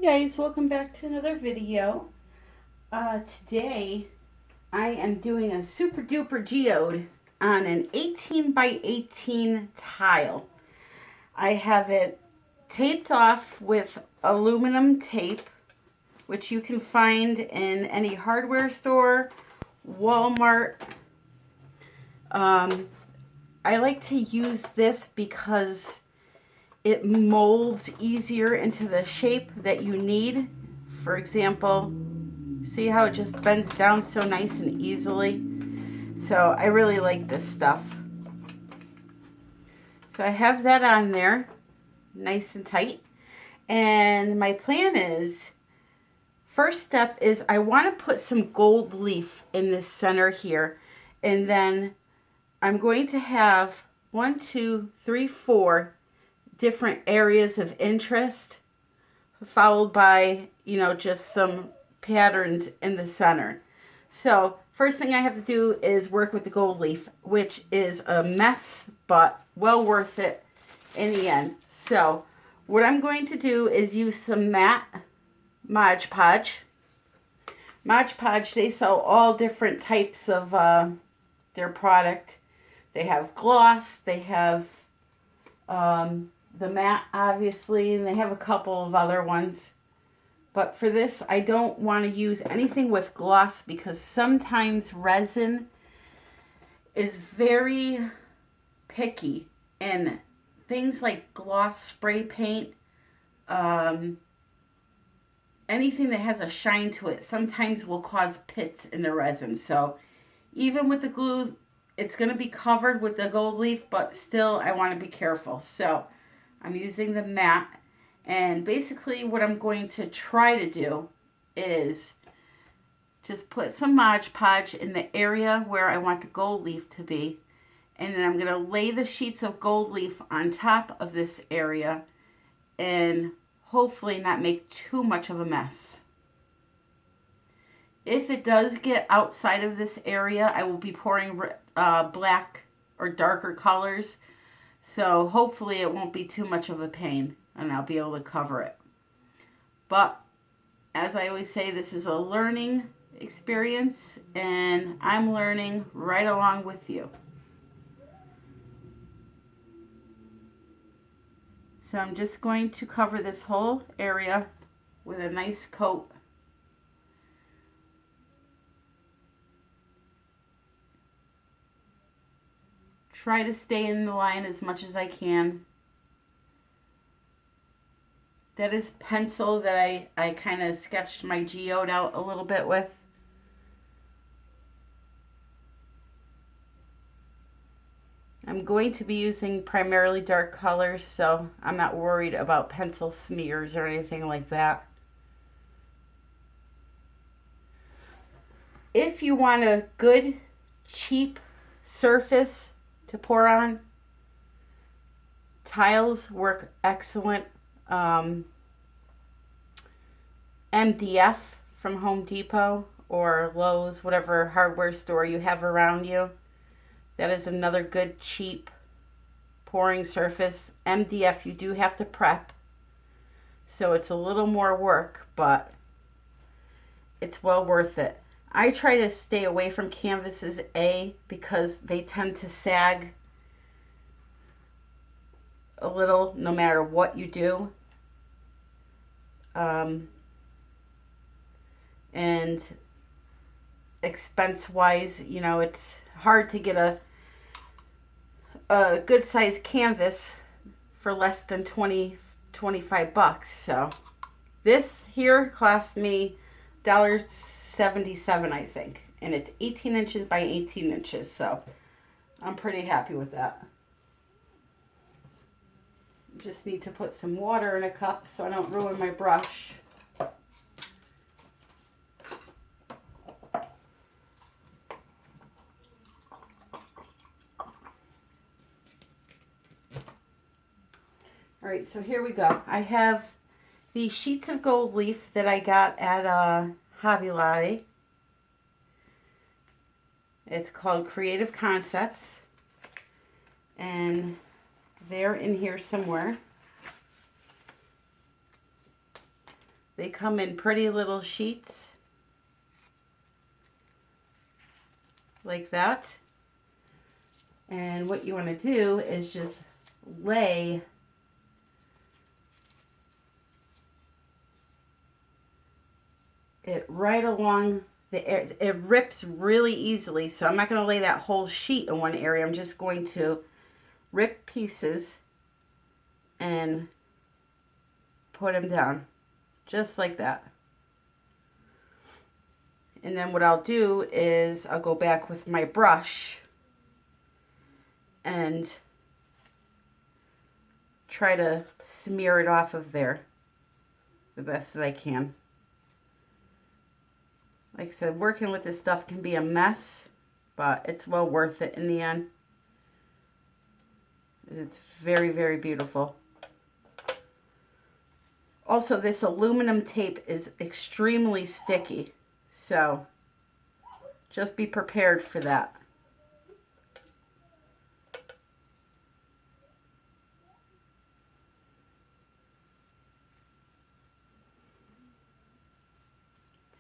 Hey guys, welcome back to another video. Today I am doing a super duper geode on an 18 by 18 tile. I have it taped off with aluminum tape, which you can find in any hardware store, Walmart. I like to use this because it molds easier into the shape that you need. For example, see how it just bends down so nice and easily? So I really like this stuff. So I have that on there, nice and tight. And my plan is, first step is I want to put some gold leaf in this center here. And then I'm going to have 1, 2, 3, 4 different areas of interest, followed by, just some patterns in the center. So first thing I have to do is work with the gold leaf, which is a mess, but well worth it in the end. So what I'm going to do is use some matte Mod Podge. Mod Podge, they sell all different types of their product. They have gloss, they have the matte, obviously, and they have a couple of other ones. But for this, I don't want to use anything with gloss because sometimes resin is very picky. And things like gloss spray paint, anything that has a shine to it, sometimes will cause pits in the resin. So even with the glue, it's going to be covered with the gold leaf, but still I want to be careful. So I'm using the matte. And basically what I'm going to try to do is just put some Mod Podge in the area where I want the gold leaf to be. And then I'm going to lay the sheets of gold leaf on top of this area and hopefully not make too much of a mess. If it does get outside of this area, I will be pouring black or darker colors. So hopefully it won't be too much of a pain and I'll be able to cover it. But as I always say, this is a learning experience and I'm learning right along with you. So I'm just going to cover this whole area with a nice coat. Try to stay in the line as much as I can. That is pencil that I kind of sketched my geode out a little bit with. I'm going to be using primarily dark colors, so I'm not worried about pencil smears or anything like that. If you want a good, cheap surface to pour on, tiles work excellent. MDF from Home Depot or Lowe's, whatever hardware store you have around you. That is another good cheap pouring surface. MDF you do have to prep, so it's a little more work, but it's well worth it. I try to stay away from canvases A because they tend to sag a little no matter what you do. And expense wise, it's hard to get a good size canvas for less than 25 bucks. So this here cost me $1.77, I think, and it's 18 inches by 18 inches, so I'm pretty happy with that. Just need to put some water in a cup so I don't ruin my brush. All right, so here we go. I have these sheets of gold leaf that I got at Hobby Lobby. It's called Creative Concepts, and they're in here somewhere. They come in pretty little sheets like that. And what you want to do is just lay it right along the air. It rips really easily, so I'm not going to lay that whole sheet in one area. I'm just going to rip pieces and put them down just like that. And then what I'll do is I'll go back with my brush and try to smear it off of there the best that I can. Like I said, working with this stuff can be a mess, but it's well worth it in the end. It's very, very beautiful. Also, this aluminum tape is extremely sticky, so just be prepared for that.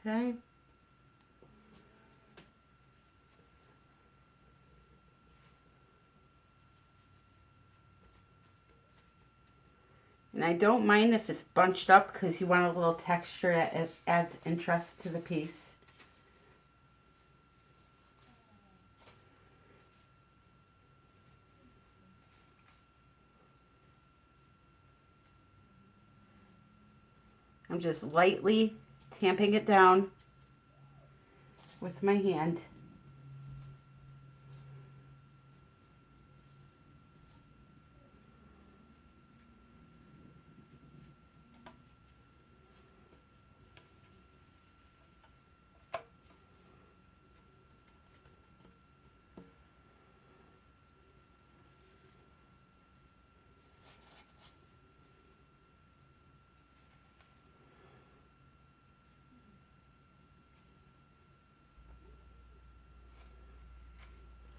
Okay. And I don't mind if it's bunched up because you want a little texture that adds interest to the piece. I'm just lightly tamping it down with my hand.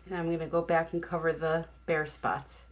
And I'm going to go back and cover the bare spots.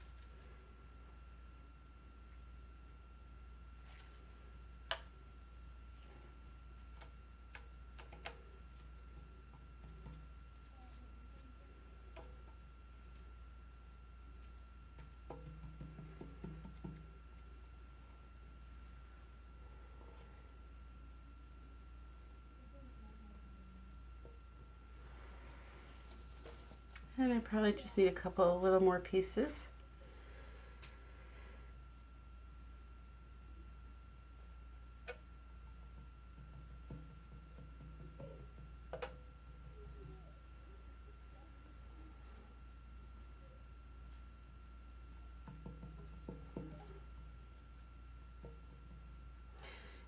And I probably just need a couple little more pieces.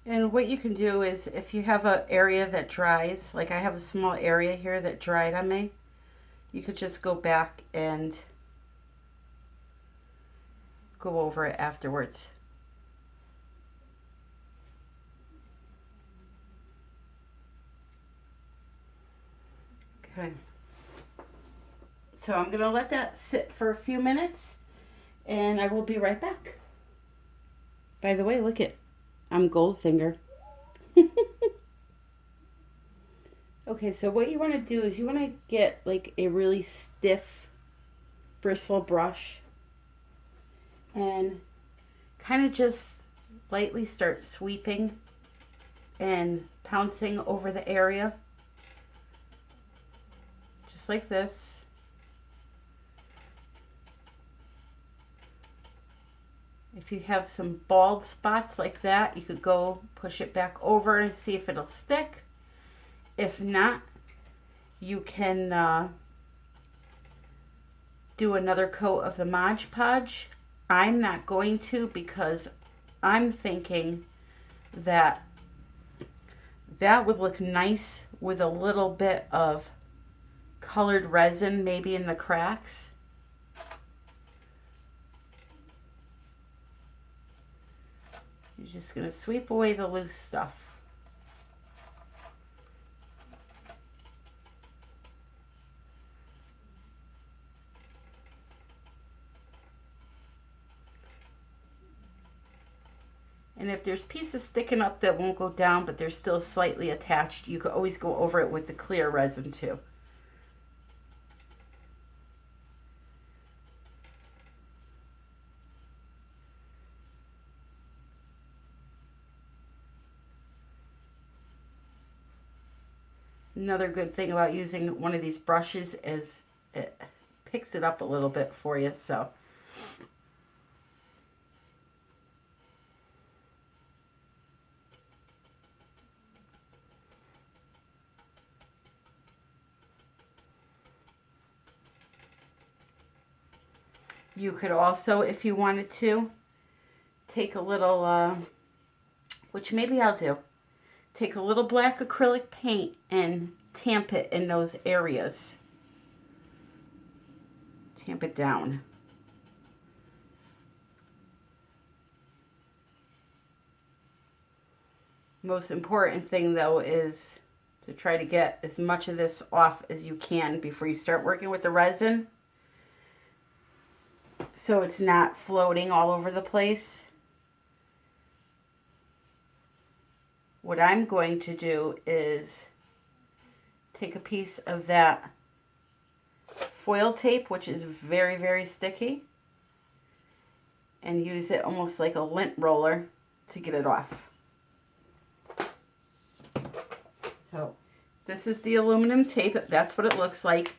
And what you can do is if you have an area that dries, like I have a small area here that dried on me, you could just go back and go over it afterwards. Okay. So I'm going to let that sit for a few minutes and I will be right back. By the way, look it. I'm Goldfinger. Okay, so what you want to do is you want to get like a really stiff bristle brush and kind of just lightly start sweeping and pouncing over the area. Just like this. If you have some bald spots like that, you could go push it back over and see if it'll stick. If not, you can do another coat of the Mod Podge. I'm not going to because I'm thinking that that would look nice with a little bit of colored resin maybe in the cracks. You're just going to sweep away the loose stuff. And And if there's pieces sticking up that won't go down, but they're still slightly attached, you could always go over it with the clear resin too. Another good thing about using one of these brushes is it picks it up a little bit for you, so. You could also, if you wanted to, take a little, which maybe I'll do, take a little black acrylic paint and tamp it in those areas. Tamp it down. Most important thing though is to try to get as much of this off as you can before you start working with the resin, so it's not floating all over the place. What I'm going to do is take a piece of that foil tape, which is very, very sticky, and use it almost like a lint roller to get it off. So this is the aluminum tape. That's what it looks like.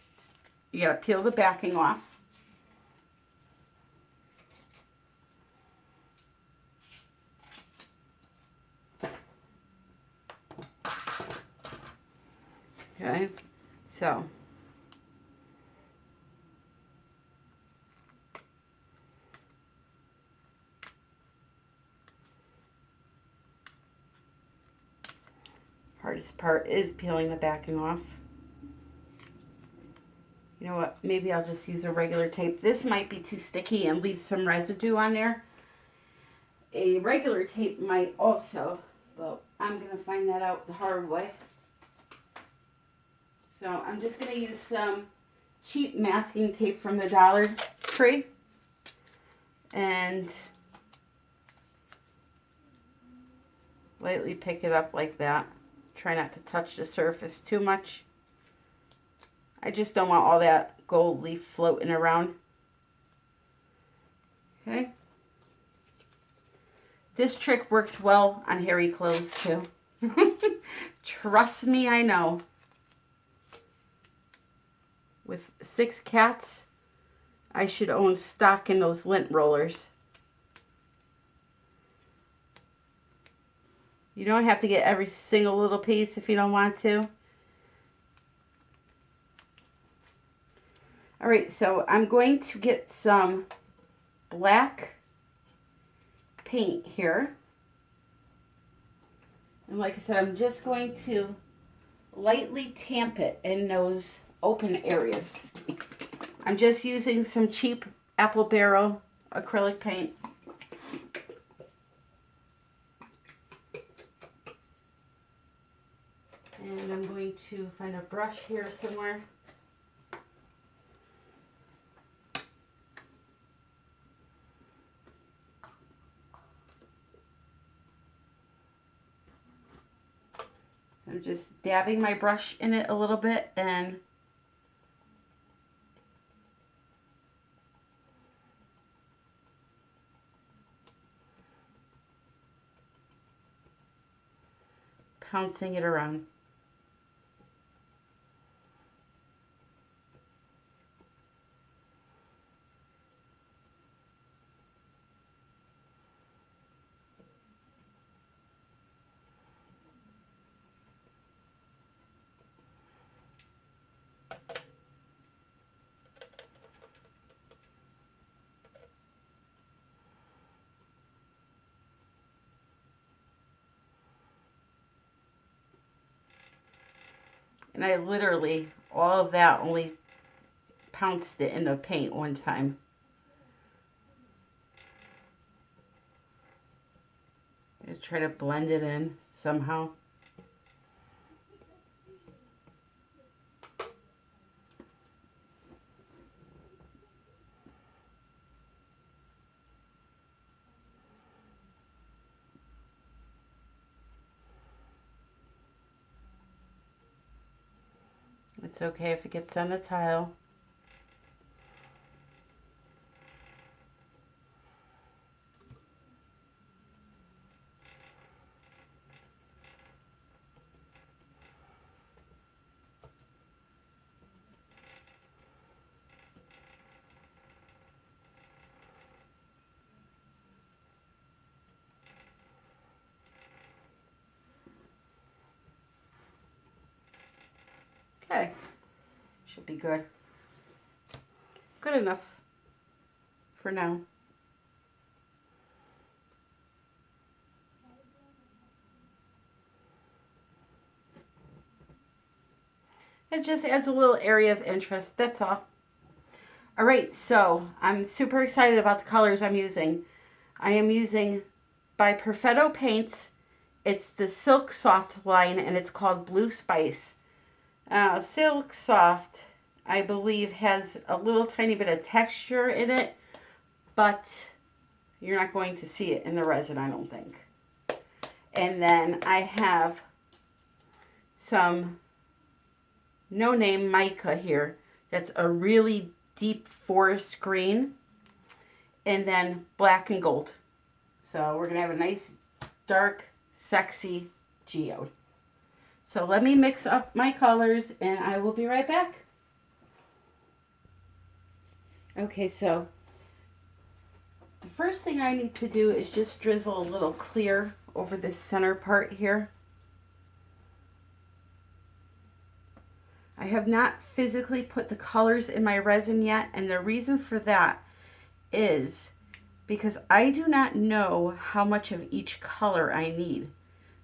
You gotta peel the backing off. Okay, so hardest part is peeling the backing off. You know what, maybe I'll just use a regular tape. This might be too sticky and leave some residue on there. A regular tape might also, but I'm going to find that out the hard way. So I'm just going to use some cheap masking tape from the Dollar Tree. And lightly pick it up like that. Try not to touch the surface too much. I just don't want all that gold leaf floating around. Okay. This trick works well on hairy clothes too. Trust me, I know. With 6 cats, I should own stock in those lint rollers. You don't have to get every single little piece if you don't want to. All right, so I'm going to get some black paint here. And like I said, I'm just going to lightly tamp it in those open areas. I'm just using some cheap Apple Barrel acrylic paint. And I'm going to find a brush here somewhere. So I'm just dabbing my brush in it a little bit and pouncing it around. And I literally, all of that, only pounced it in the paint one time. Just try to blend it in somehow. It's okay if it gets on the tile. Okay, should be good. Good enough for now. It just adds a little area of interest, that's all. All right, so I'm super excited about the colors I'm using. I am using by Perfetto Paints. It's the Silk Soft line and it's called Blue Spice. Silk Soft, I believe, has a little tiny bit of texture in it, but you're not going to see it in the resin, I don't think. And then I have some No Name mica here. That's a really deep forest green. And then black and gold. So we're going to have a nice, dark, sexy geode. So let me mix up my colors and I will be right back. Okay, so the first thing I need to do is just drizzle a little clear over this center part here. I have not physically put the colors in my resin yet, and the reason for that is because I do not know how much of each color I need.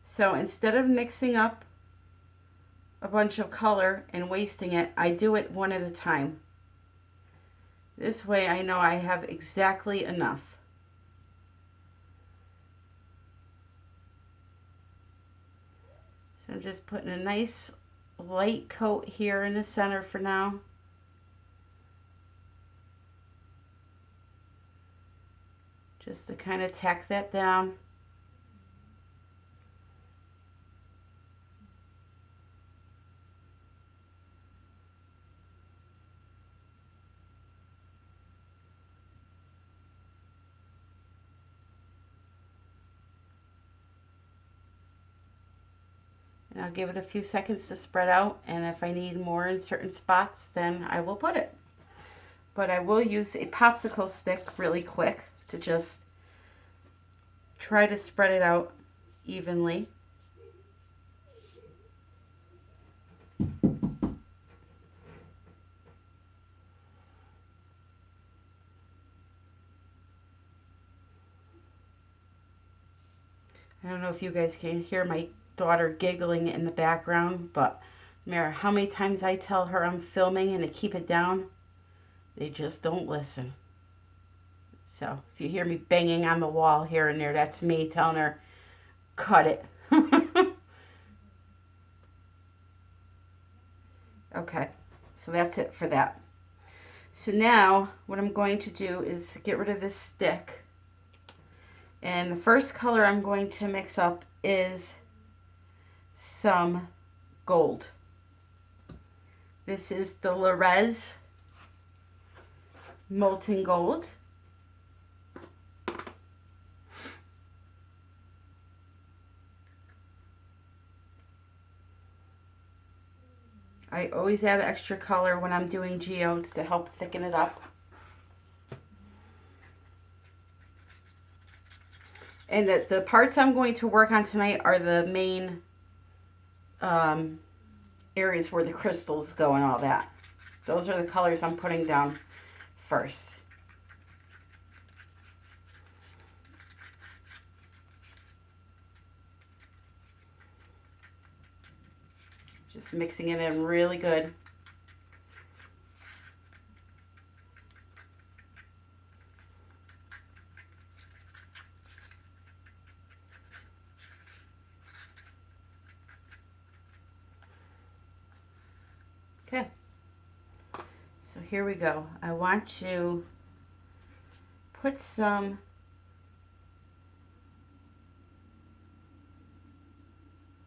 So instead of mixing up a bunch of color and wasting it, I do it one at a time. This way I know I have exactly enough. So I'm just putting a nice light coat here in the center for now. Just to kind of tack that down. And I'll give it a few seconds to spread out, and if I need more in certain spots, then I will put it. But I will use a popsicle stick really quick to just try to spread it out evenly. I don't know if you guys can hear my daughter giggling in the background, but no matter how many times I tell her I'm filming and to keep it down, they just don't listen. So if you hear me banging on the wall here and there, that's me telling her, cut it. Okay, so that's it for that. So now what I'm going to do is get rid of this stick. And the first color I'm going to mix up is some gold. This is the Rhinestone Molten Gold. I always add extra color when I'm doing geodes to help thicken it up. And the parts I'm going to work on tonight are the main areas where the crystals go and all that. Those are the colors I'm putting down first. Just mixing it in really good. Okay, so here we go. I want to put some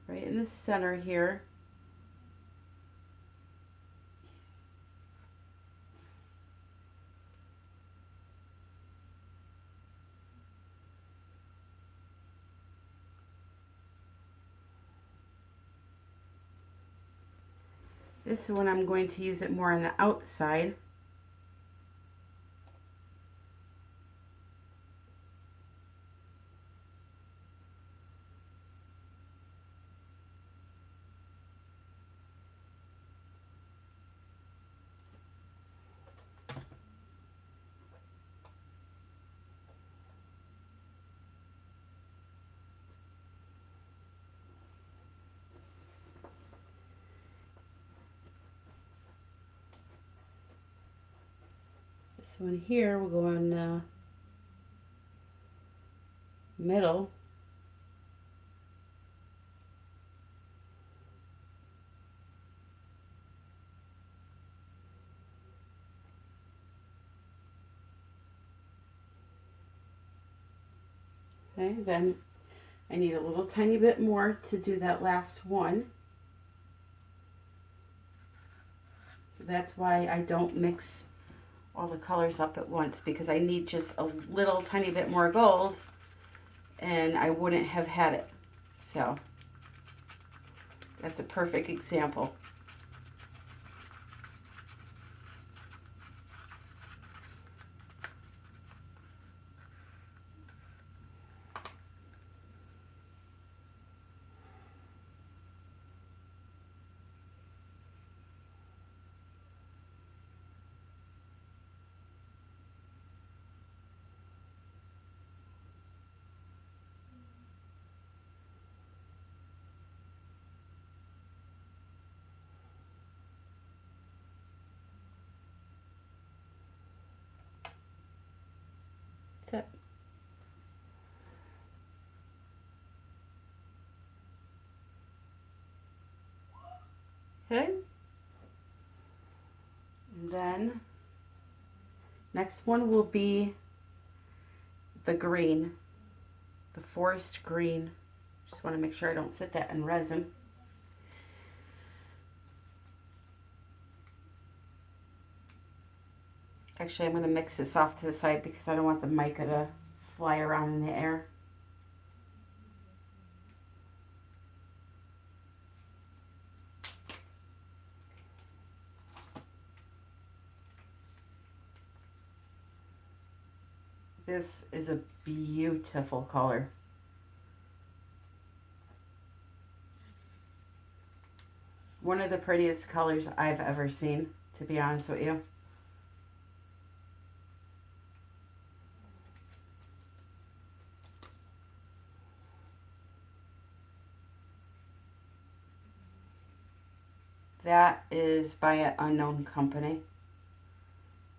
right in the center here. This one I'm going to use it more on the outside. This one here will go on the middle. Okay, then I need a little tiny bit more to do that last one. So that's why I don't mix all the colors up at once, because I need just a little tiny bit more gold and I wouldn't have had it. So that's a perfect example. That's it. Okay. And then next one will be the green, the forest green. Just want to make sure I don't set that in resin. Actually, I'm going to mix this off to the side because I don't want the mica to fly around in the air. This is a beautiful color. One of the prettiest colors I've ever seen, to be honest with you. That is by an unknown company.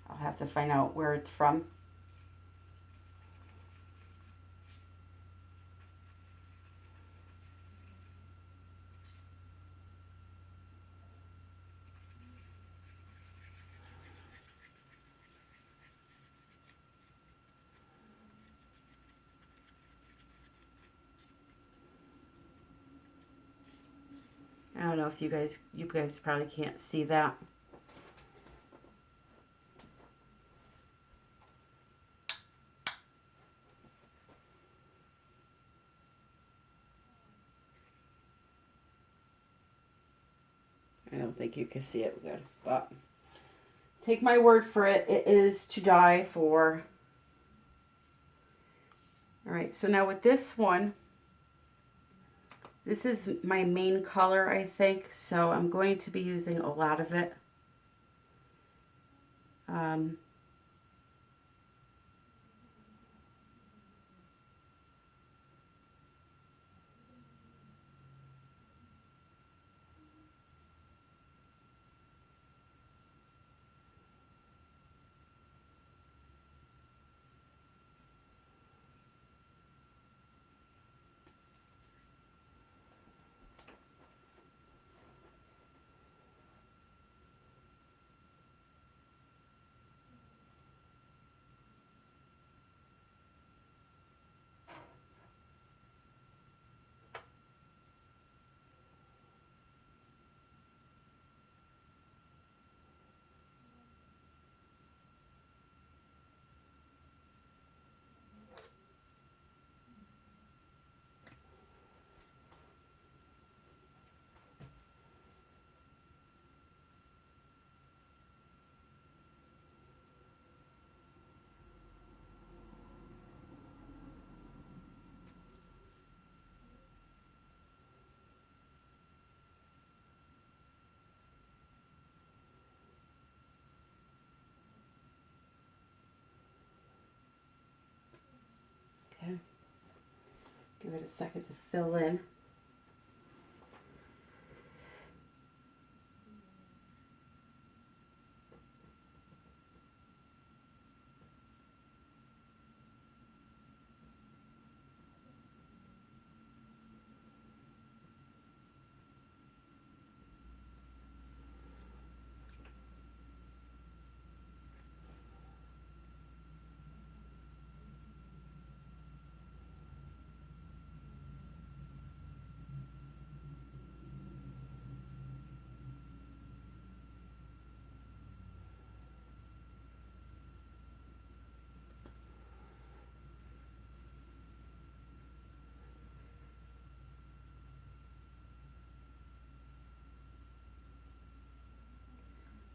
I'll have to find out where it's from. I don't know if you guys probably can't see that. I don't think you can see it good, but take my word for it, it is to die for. All right, so now with this one, this is my main color, I think, so I'm going to be using a lot of it. Give it a second to fill in.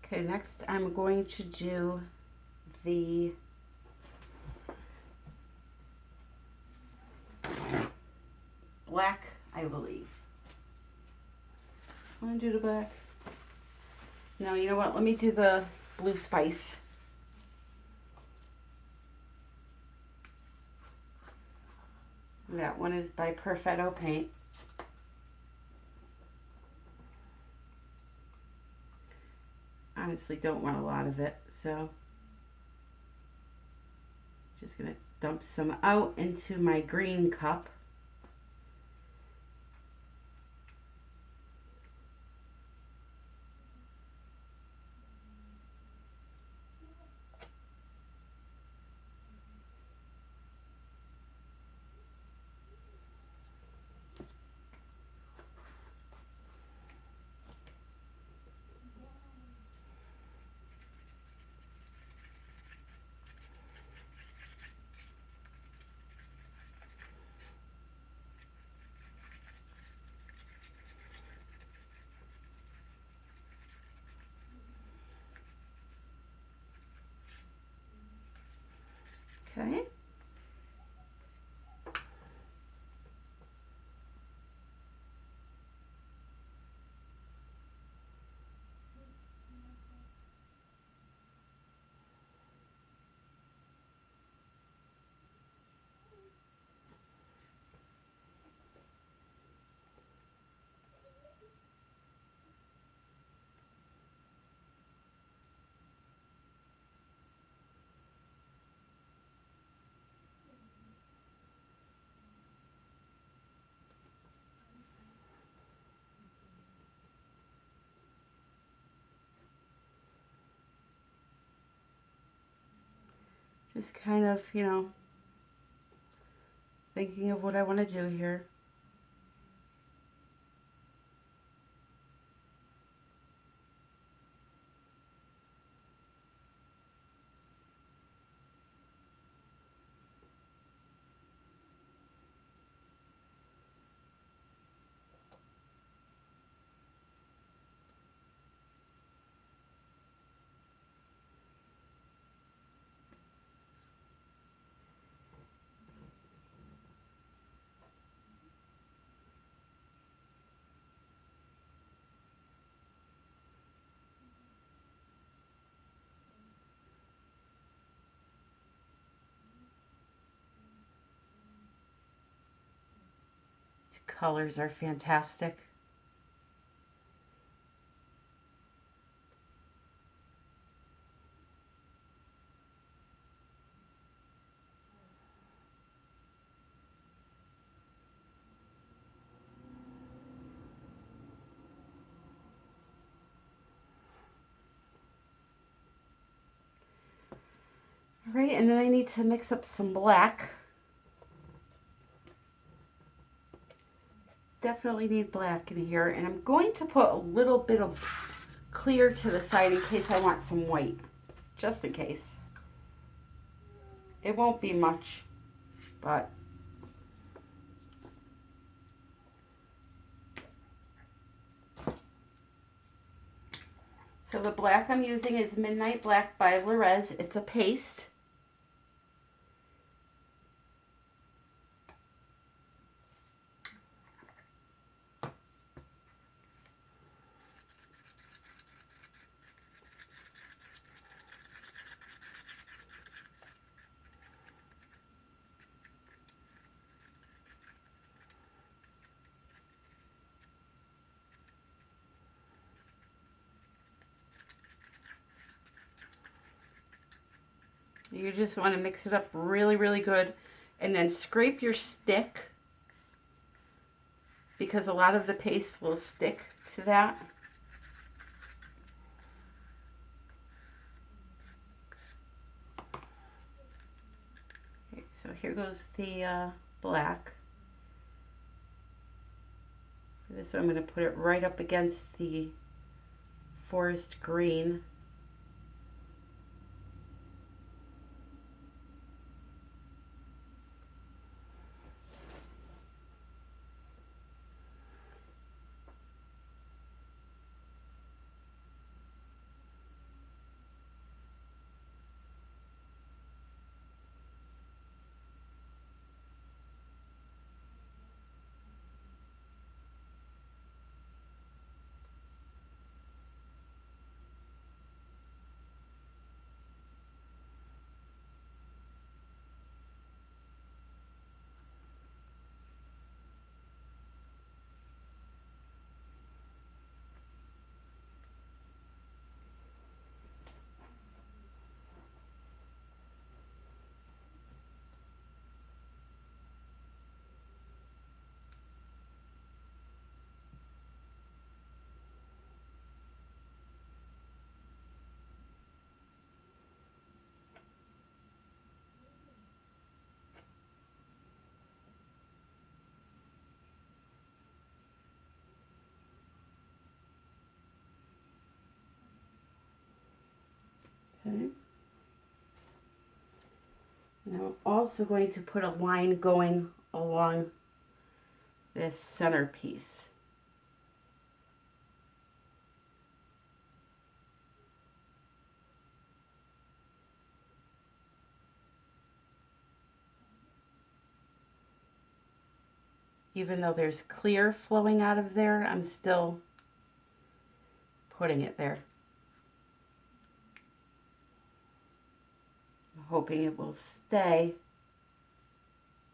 Okay, next I'm going to do the black, I believe. Want to do the black? No, you know what? Let me do the blue spice. That one is by Perfetto paint. Honestly, don't want a lot of it, so just gonna dump some out into my green cup. Okay. Just kind of, you know, thinking of what I want to do here. These colors are fantastic. All right, and then I need to mix up some black. Definitely need black in here, and I'm going to put a little bit of clear to the side in case I want some white, just in case. It won't be much, but so the black I'm using is Midnight Black by Lorez. It's a paste. So you just want to mix it up really, really good, and then scrape your stick because a lot of the paste will stick to that. Okay, so here goes the black. For this one, I'm going to put it right up against the forest green. Okay. And I'm also going to put a line going along this centerpiece. Even though there's clear flowing out of there, I'm still putting it there. I'm hoping it will stay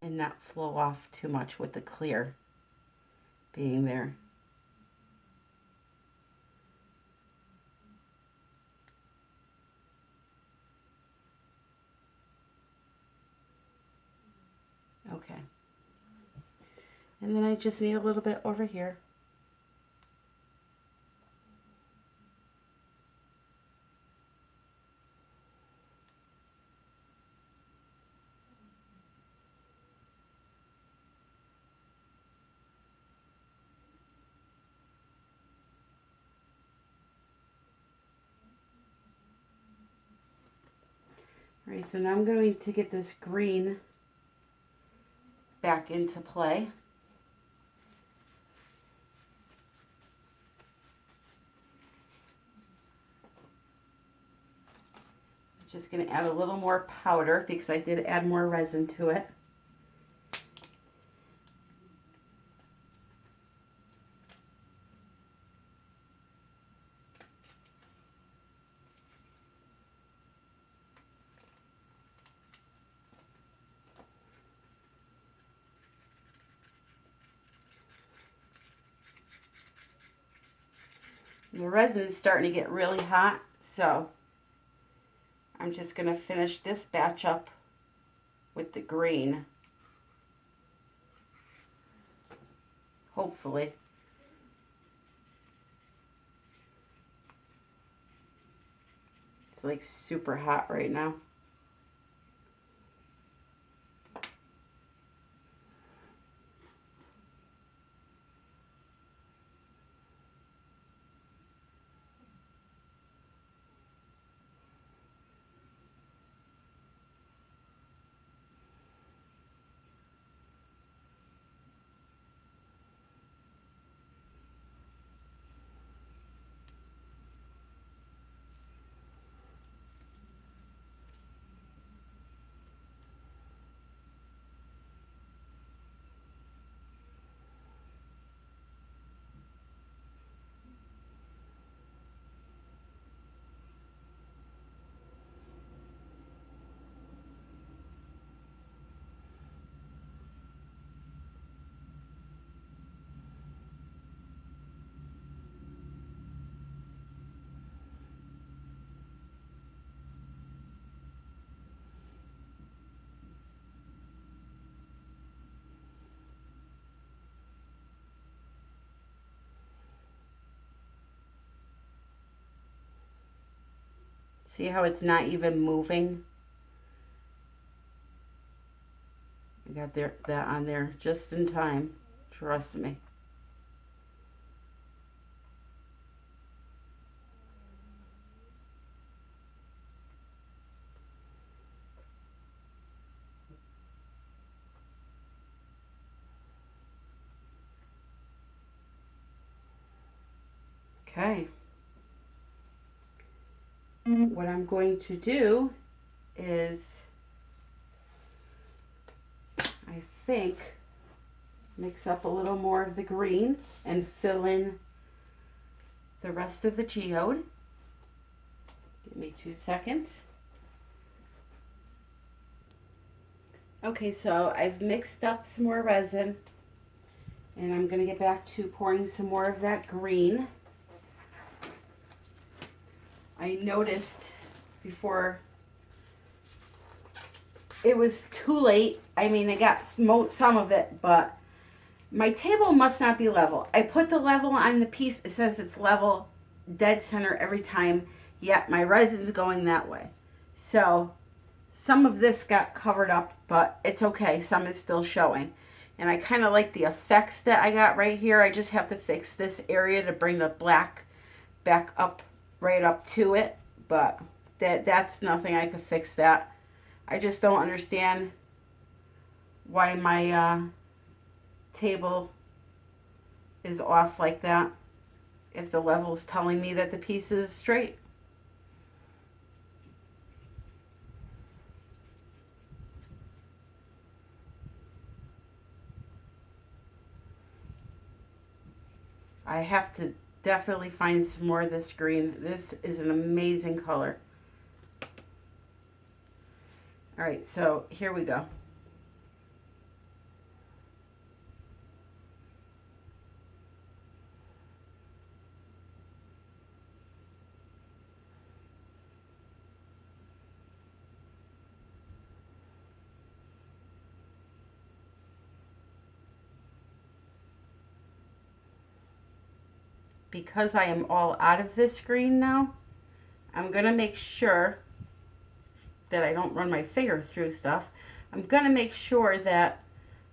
and not flow off too much with the clear being there. Okay. And then I just need a little bit over here. All right, so now I'm going to get this green back into play. I'm just going to add a little more powder because I did add more resin to it. The resin is starting to get really hot, so I'm just going to finish this batch up with the green. Hopefully. It's like super hot right now. See how it's not even moving? I got that on there just in time. Trust me. Okay. What I'm going to do is, I think, mix up a little more of the green and fill in the rest of the geode. Give me 2 seconds. Okay, so I've mixed up some more resin and I'm going to get back to pouring some more of that green. I noticed before it was too late. I mean, I got some of it, but my table must not be level. I put the level on the piece. It says it's level, dead center every time, yet my resin's going that way. So some of this got covered up, but it's okay. Some is still showing. And I kind of like the effects that I got right here. I just have to fix this area to bring the black back up, right up to it. But that's nothing. I could fix that. I just don't understand why my table is off like that if the level is telling me that the piece is straight. I have to definitely find some more of this green. This is an amazing color. All right, so here we go. Because I am all out of this green now, I'm gonna make sure that I don't run my finger through stuff. I'm gonna make sure that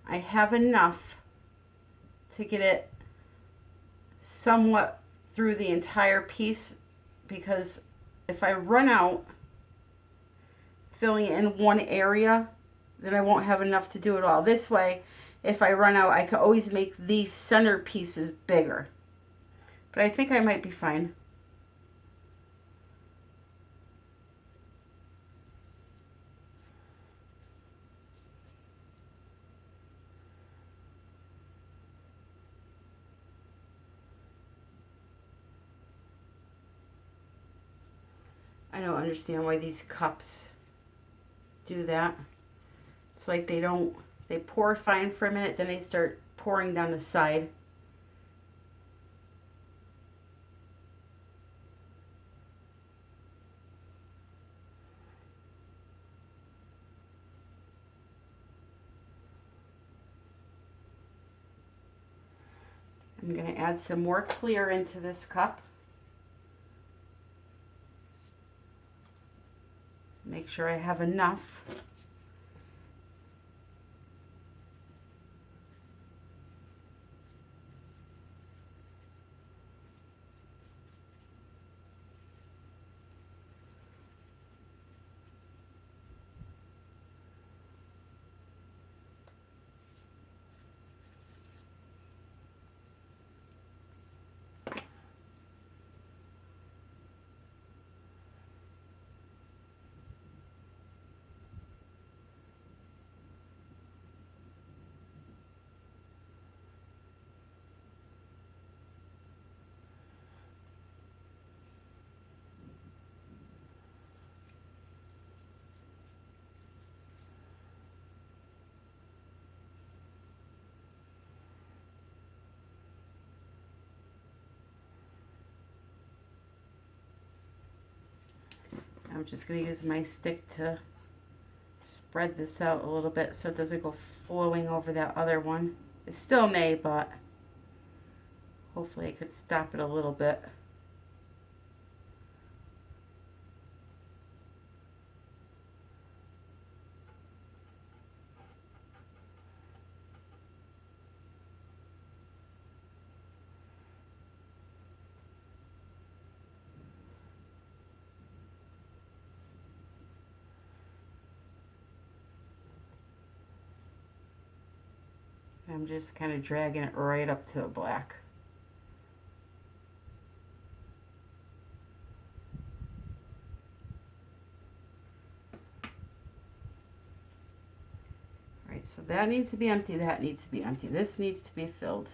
I have enough to get it somewhat through the entire piece, because if I run out filling it in one area, then I won't have enough to do it all. This way, if I run out, I can always make these center pieces bigger. But I think I might be fine. I don't understand why these cups do that. It's like they pour fine for a minute, then they start pouring down the side. I'm going to add some more clear into this cup. Make sure I have enough. I'm just going to use my stick to spread this out a little bit so it doesn't go flowing over that other one. It still may, but hopefully I could stop it a little bit. I'm just kind of dragging it right up to the black. All right, so that needs to be empty, that needs to be empty. This needs to be filled.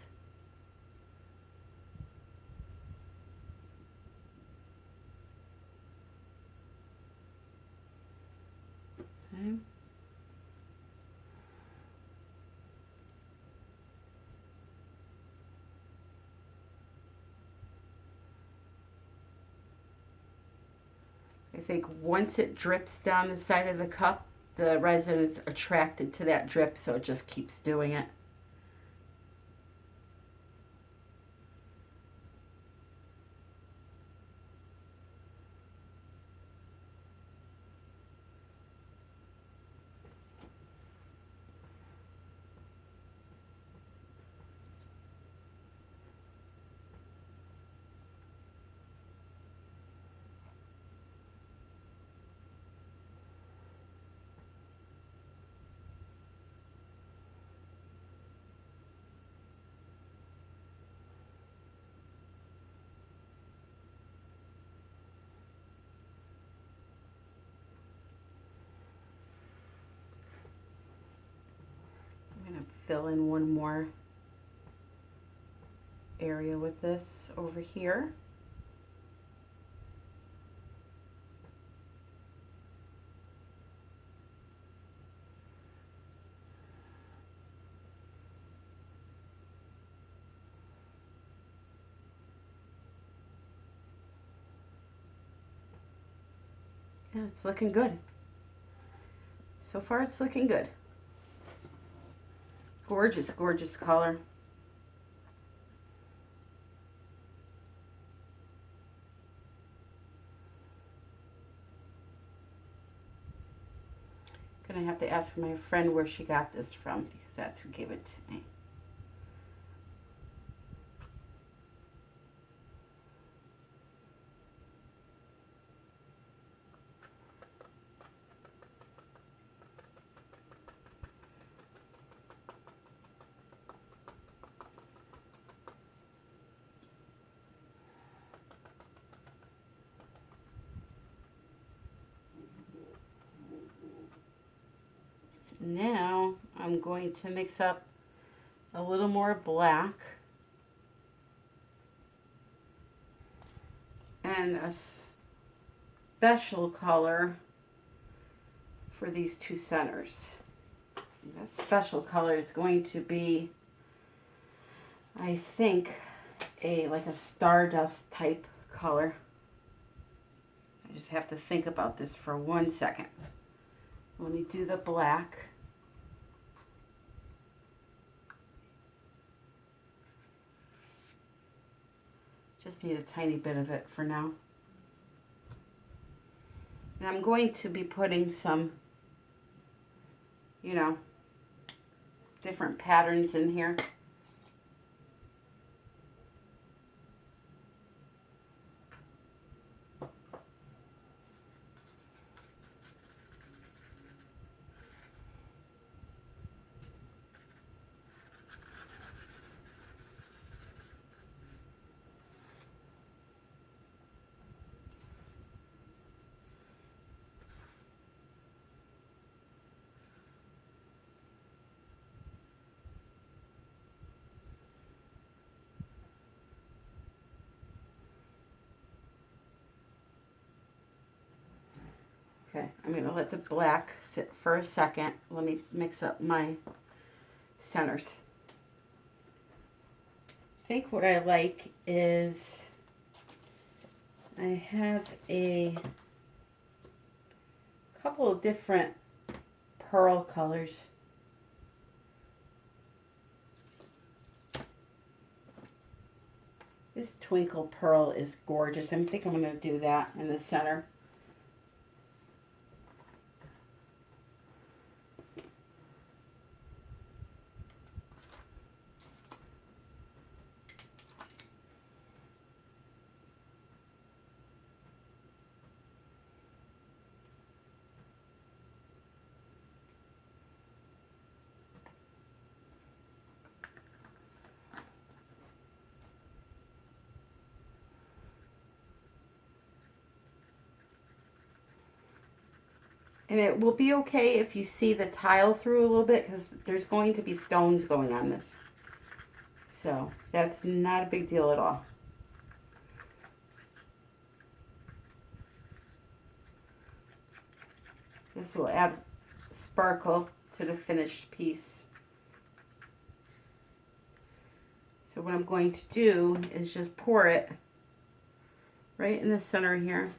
Okay. I think once it drips down the side of the cup, the resin is attracted to that drip, so it just keeps doing it. I'm going to fill in one more area with this over here. Yeah, it's looking good. So far it's looking good. Gorgeous, gorgeous color. Gonna have to ask my friend where she got this from, because that's who gave it to me. Now I'm going to mix up a little more black and a special color for these two centers. The special color is going to be, I think, like a stardust type color. I just have to think about this for 1 second. Let me do the black. Just need a tiny bit of it for now. And I'm going to be putting some, you know, different patterns in here. Okay, I'm going to let the black sit for a second. Let me mix up my centers. I think what I like is I have a couple of different pearl colors. This twinkle pearl is gorgeous. I think I'm going to do that in the center. And it will be okay if you see the tile through a little bit because there's going to be stones going on this. So that's not a big deal at all. This will add sparkle to the finished piece. So what I'm going to do is just pour it right in the center here.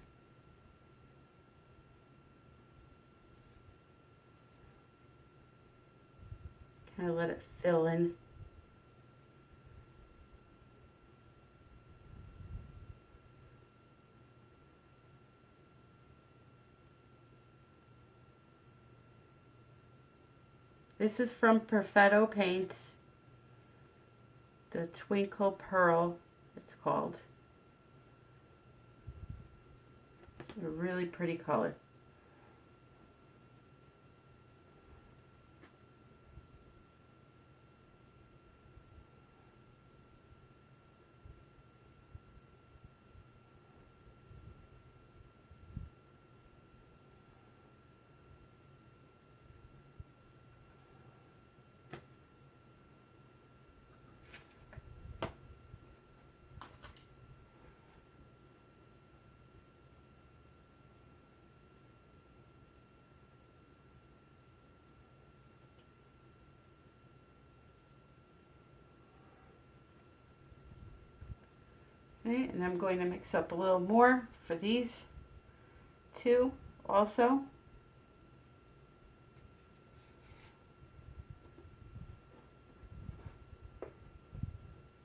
Kind of let it fill in. This is from Perfetto Paints. The Twinkle Pearl, it's called. A really pretty color. Okay, and I'm going to mix up a little more for these two also.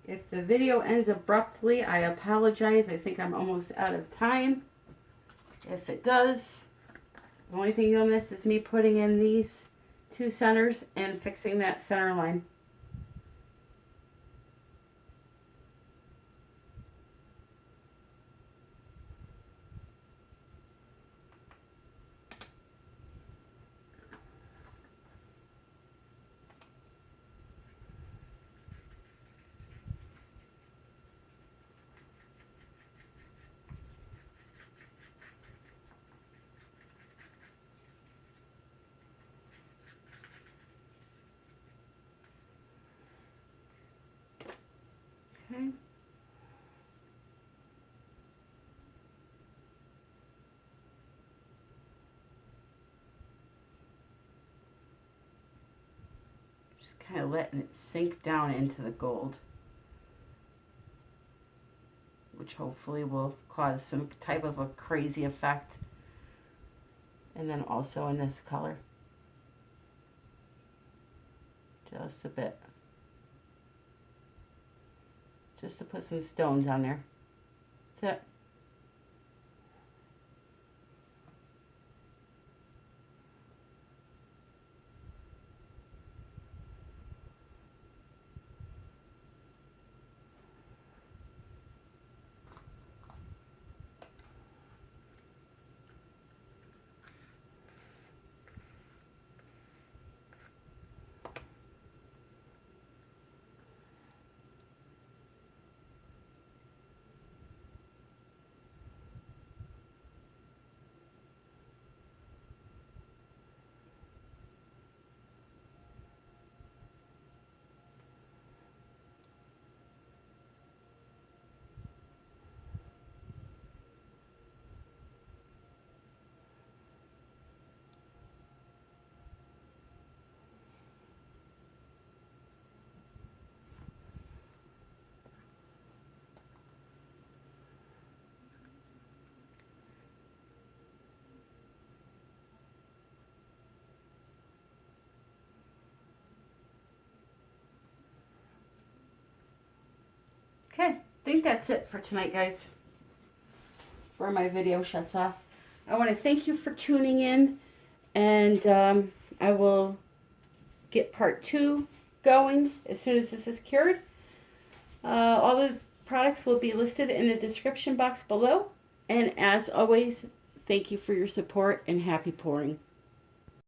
If the video ends abruptly, I apologize. I think I'm almost out of time. If it does, the only thing you'll miss is me putting in these two centers and fixing that center line. Okay. Just kind of letting it sink down into the gold, which hopefully will cause some type of a crazy effect. And then also in this color. Just a bit. Just to put some stones on there. That's it. Okay, I think that's it for tonight, guys. Before my video shuts off, I want to thank you for tuning in, and I will get part 2 going as soon as this is cured. All the products will be listed in the description box below, and as always, thank you for your support and happy pouring.